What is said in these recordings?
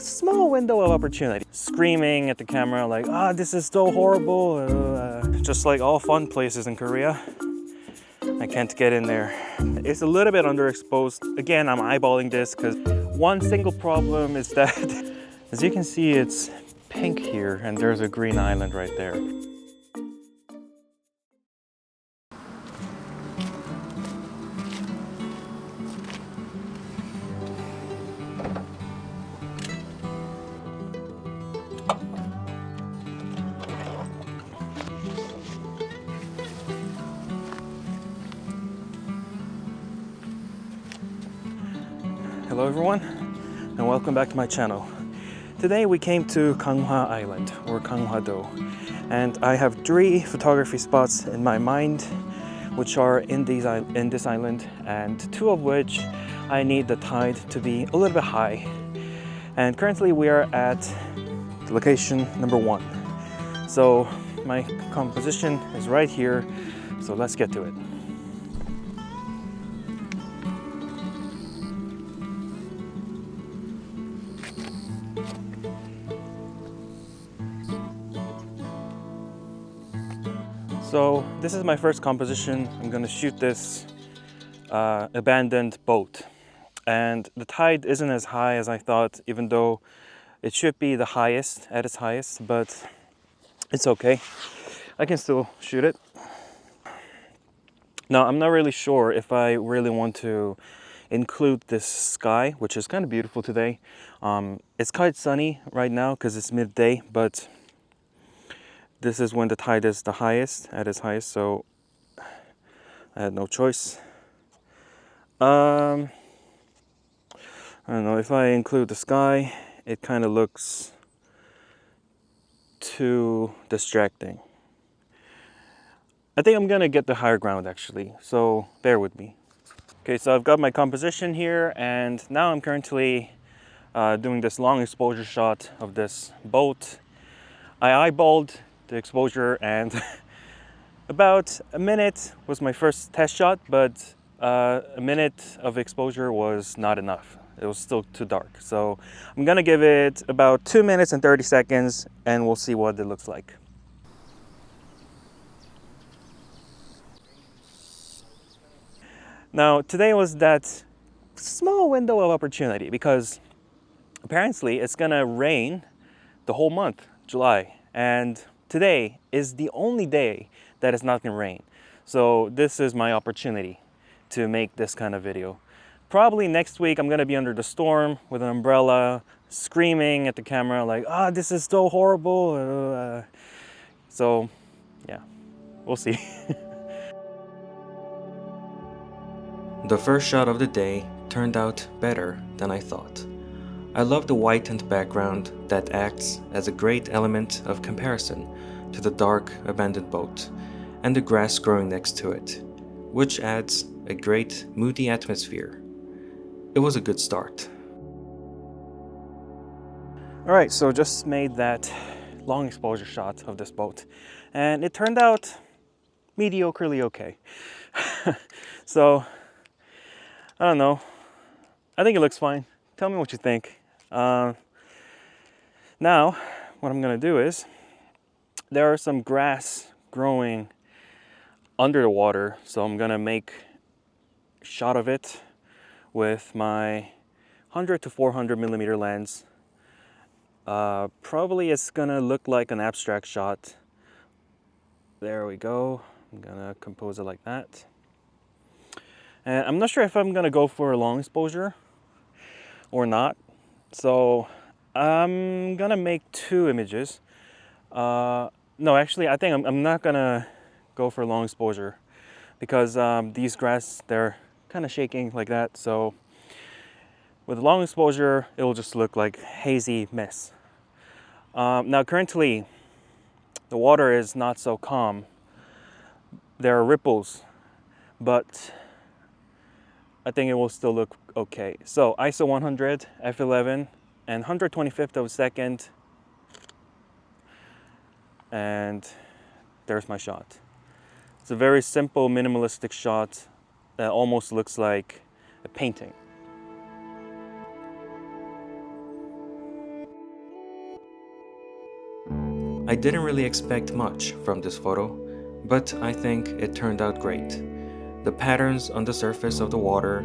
small window of opportunity. Screaming at the camera like, ah, this is so horrible. Just like all fun places in Korea, I can't get in there. It's a little bit underexposed. Again, I'm eyeballing this because one single problem is that, as you can see, it's pink here and there's a green island right there. Hello everyone, and welcome back to my channel. Today we came to GangHwa Island, or GangHwaDo, and I have 3 photography spots in my mind, which are in this island, and 2 of which I need the tide to be a little bit high. And currently we are at location number 1. So my composition is right here, so let's get to it. So this is my first composition. I'm gonna shoot this abandoned boat. And the tide isn't as high as I thought, even though it should be the highest, at its highest, but it's okay. I can still shoot it. Now, I'm not really sure if I really want to include this sky, which is kind of beautiful today. It's quite sunny right now because it's midday, but this is when the tide is the highest, at its highest, so I had no choice. I don't know, if I include the sky, it kind of looks too distracting. I think I'm gonna get the higher ground actually, so bear with me. Okay, so I've got my composition here, and now I'm currently doing this long exposure shot of this boat. I eyeballed the exposure, and about a minute was my first test shot, but a minute of exposure was not enough. It was still too dark. So I'm gonna give it about 2 minutes and 30 seconds and we'll see what it looks like. Now, today was that small window of opportunity because apparently it's gonna rain the whole month, July, and today is the only day that it's not gonna rain. So this is my opportunity to make this kind of video. Probably next week I'm gonna be under the storm with an umbrella, screaming at the camera like, ah, this is so horrible. So yeah, we'll see. The first shot of the day turned out better than I thought. I love the whitened background that acts as a great element of comparison to the dark abandoned boat and the grass growing next to it, which adds a great moody atmosphere. It was a good start. All right, so just made that long exposure shot of this boat and it turned out mediocrely okay. So I don't know, I think it looks fine. Tell me what you think. Now what I'm gonna do is, there are some grass growing under the water, so I'm gonna make a shot of it with my 100 to 400 millimeter lens. Probably it's gonna look like an abstract shot. There we go. I'm gonna compose it like that. And I'm not sure if I'm gonna go for a long exposure or not. So I'm gonna make 2 images. No, actually, I think I'm not gonna go for long exposure because these grass, they're kind of shaking like that. So with long exposure, it will just look like hazy mess. Now currently, the water is not so calm. There are ripples, but I think it will still look okay. So ISO 100, f11, and 125th of a second. And there's my shot. It's a very simple, minimalistic shot that almost looks like a painting. I didn't really expect much from this photo, but I think it turned out great. The patterns on the surface of the water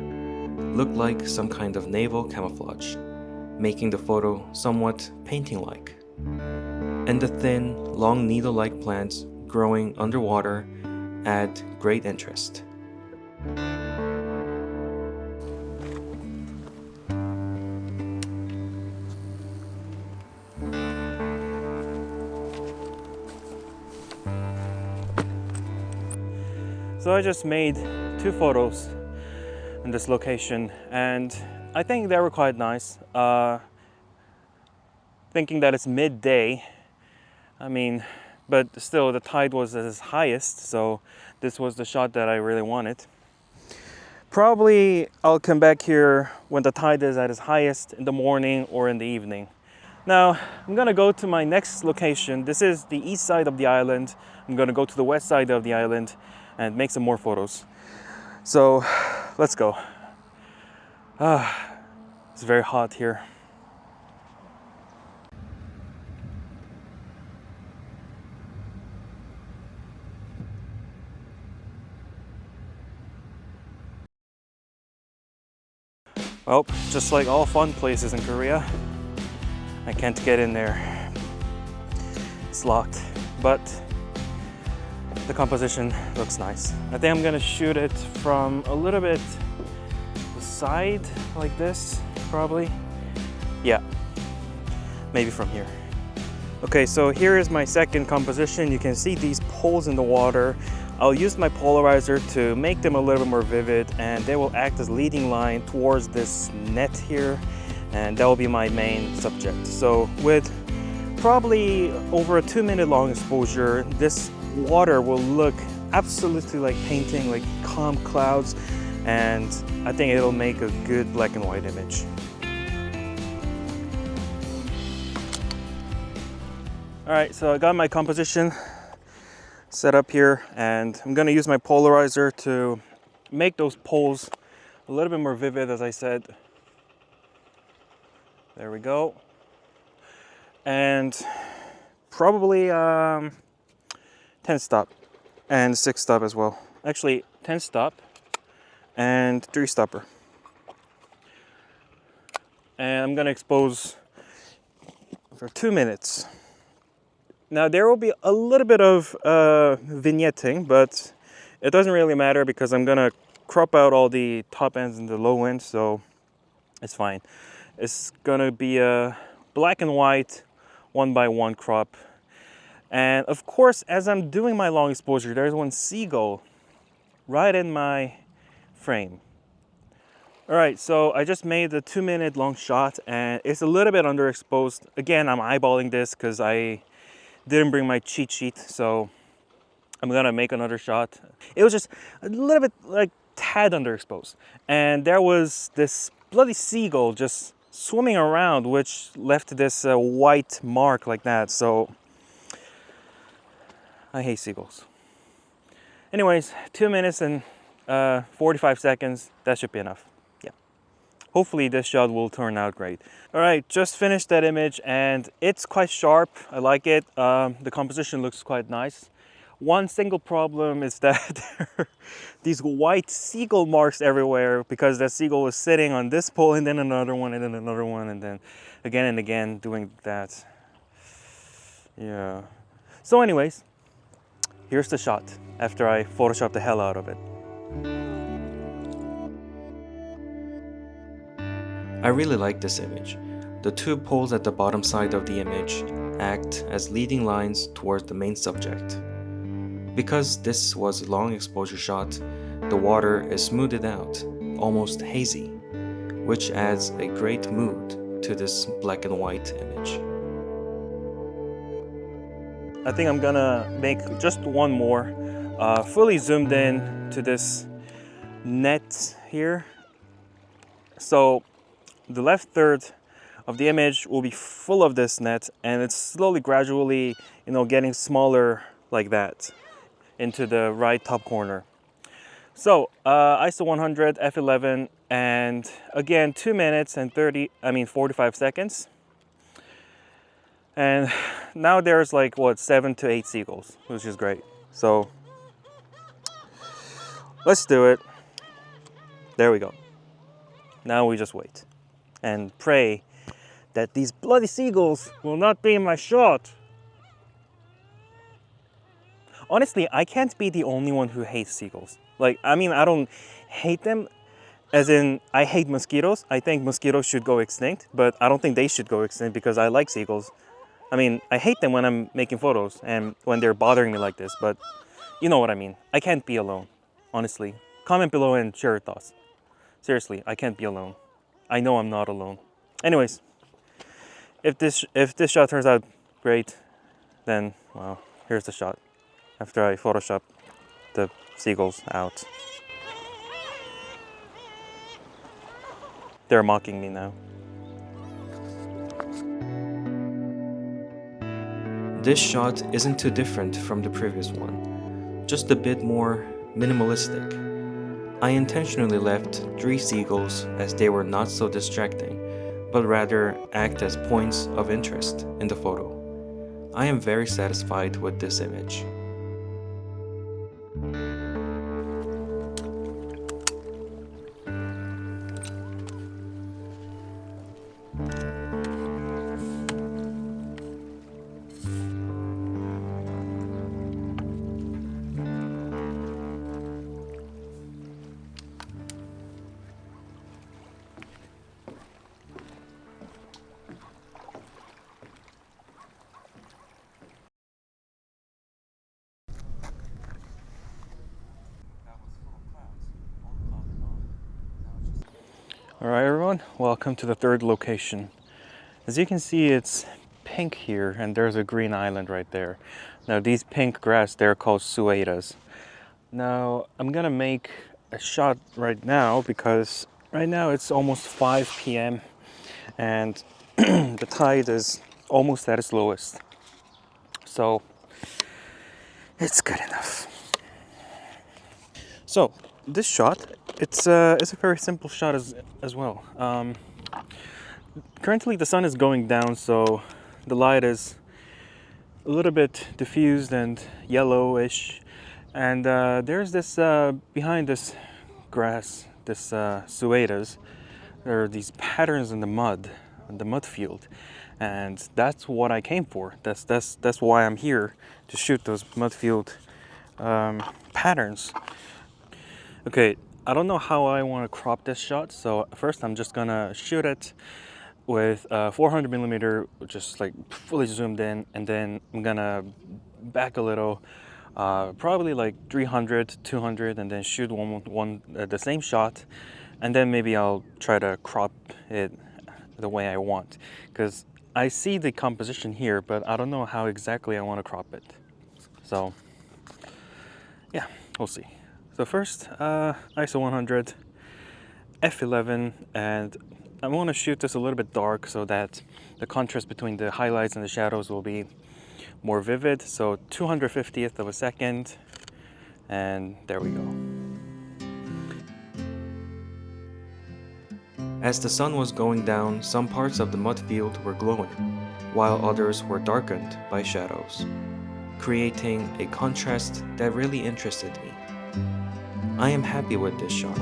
look like some kind of naval camouflage, making the photo somewhat painting-like. And the thin, long needle-like plants growing underwater add great interest. So I just made 2 photos in this location, and I think they were quite nice. Thinking that it's midday, but still the tide was at its highest, so this was the shot that I really wanted. Probably I'll come back here when the tide is at its highest in the morning or in the evening. Now, I'm gonna go to my next location. This is the east side of the island. I'm gonna go to the west side of the island and make some more photos. So, let's go. It's very hot here. Well, just like all fun places in Korea, I can't get in there. It's locked, but the composition looks nice. I think I'm gonna shoot it from a little bit the side, like this, probably. Yeah, maybe from here. Okay, so here is my second composition. You can see these poles in the water. I'll use my polarizer to make them a little bit more vivid, and they will act as leading line towards this net here, and that will be my main subject. So with probably over a 2-minute long exposure, this water will look absolutely like painting, like calm clouds, and I think it'll make a good black and white image. All right, so I got my composition set up here, and I'm gonna use my polarizer to make those poles a little bit more vivid, as I said. There we go. And probably 10 stop and 6 stop as well. Actually, 10 stop and 3 stopper. And I'm gonna expose for 2 minutes. Now there will be a little bit of vignetting, but it doesn't really matter because I'm gonna crop out all the top ends and the low ends, so it's fine. It's gonna be a black and white 1:1 crop. And of course, as I'm doing my long exposure, there's one seagull right in my frame. All right, so I just made the 2-minute long shot, and it's a little bit underexposed. Again, I'm eyeballing this because I didn't bring my cheat sheet, so I'm gonna make another shot. It was just a little bit like tad underexposed, and there was this bloody seagull just swimming around, which left this white mark like that. So I hate seagulls. Anyways, 2 minutes and 45 seconds, that should be enough. Yeah, hopefully this shot will turn out great. All right, just finished that image, and it's quite sharp. I like it. The composition looks quite nice. One single problem is that there are these white seagull marks everywhere, because that seagull was sitting on this pole, and then another one, and then another one, and then again and again doing that. Yeah. So anyways, here's the shot after I photoshopped the hell out of it. I really like this image. The 2 poles at the bottom side of the image act as leading lines towards the main subject. Because this was a long exposure shot, the water is smoothed out, almost hazy, which adds a great mood to this black and white image. I think I'm gonna make just one more, fully zoomed in to this net here. So the left third of the image will be full of this net, and it's slowly, gradually, getting smaller like that into the right top corner. So ISO 100, f11, and again 2 minutes and 45 seconds. And now there's like, what, 7 to 8 seagulls, which is great. So let's do it. There we go. Now we just wait and pray that these bloody seagulls will not be in my shot. Honestly, I can't be the only one who hates seagulls. Like, I mean, I don't hate them as in I hate mosquitoes. I think mosquitoes should go extinct, but I don't think they should go extinct because I like seagulls. I mean, I hate them when I'm making photos and when they're bothering me like this, but you know what I mean. I can't be alone, honestly. Comment below and share your thoughts. Seriously, I can't be alone. I know I'm not alone. Anyways, if this shot turns out great, then, well, here's the shot after I Photoshop the seagulls out. They're mocking me now. This shot isn't too different from the previous one, just a bit more minimalistic. I intentionally left 3 seagulls as they were not so distracting, but rather act as points of interest in the photo. I am very satisfied with this image. Alright everyone, welcome to the third location. As you can see, it's pink here and there's a green island right there. Now these pink grass, they're called suedas. Now I'm gonna make a shot right now because right now it's almost 5 p.m. and the tide is almost at its lowest. So it's good enough. So this shot, it's a very simple shot as well. Currently the sun is going down, so the light is a little bit diffused and yellowish, and there's this behind this grass, this suedas, there are these patterns in the mud field, and that's what I came for. That's why I'm here, to shoot those mud field patterns. Okay, I don't know how I want to crop this shot, so first I'm just gonna shoot it with 400mm, just like fully zoomed in, and then I'm gonna back a little, probably like 300, 200, and then shoot the same shot, and then maybe I'll try to crop it the way I want, because I see the composition here, but I don't know how exactly I want to crop it. So yeah, we'll see. So first, ISO 100, f11, and I want to shoot this a little bit dark so that the contrast between the highlights and the shadows will be more vivid. So 250th of a second, and there we go. As the sun was going down, some parts of the mud field were glowing, while others were darkened by shadows, creating a contrast that really interested me. I am happy with this shot,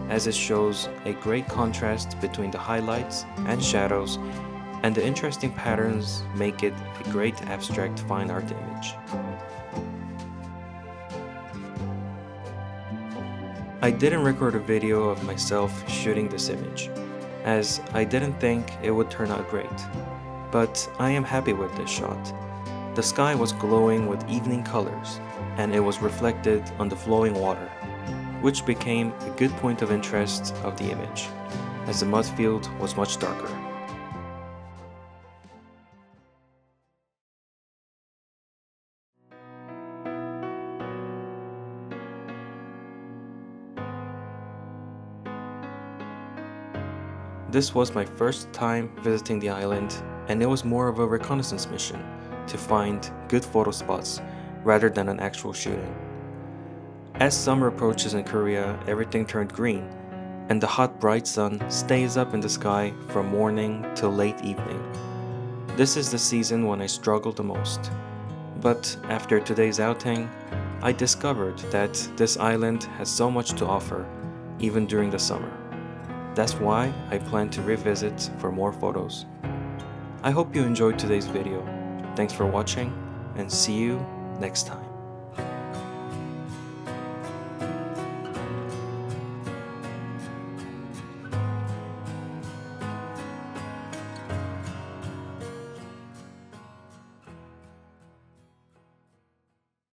as it shows a great contrast between the highlights and shadows, and the interesting patterns make it a great abstract fine art image. I didn't record a video of myself shooting this image, as I didn't think it would turn out great, but I am happy with this shot. The sky was glowing with evening colors, and it was reflected on the flowing water, which became a good point of interest of the image, as the mud field was much darker. This was my first time visiting the island, and it was more of a reconnaissance mission to find good photo spots rather than an actual shooting. As summer approaches in Korea, everything turned green, and the hot bright sun stays up in the sky from morning till late evening. This is the season when I struggle the most. But after today's outing, I discovered that this island has so much to offer, even during the summer. That's why I plan to revisit for more photos. I hope you enjoyed today's video. Thanks for watching, and see you next time.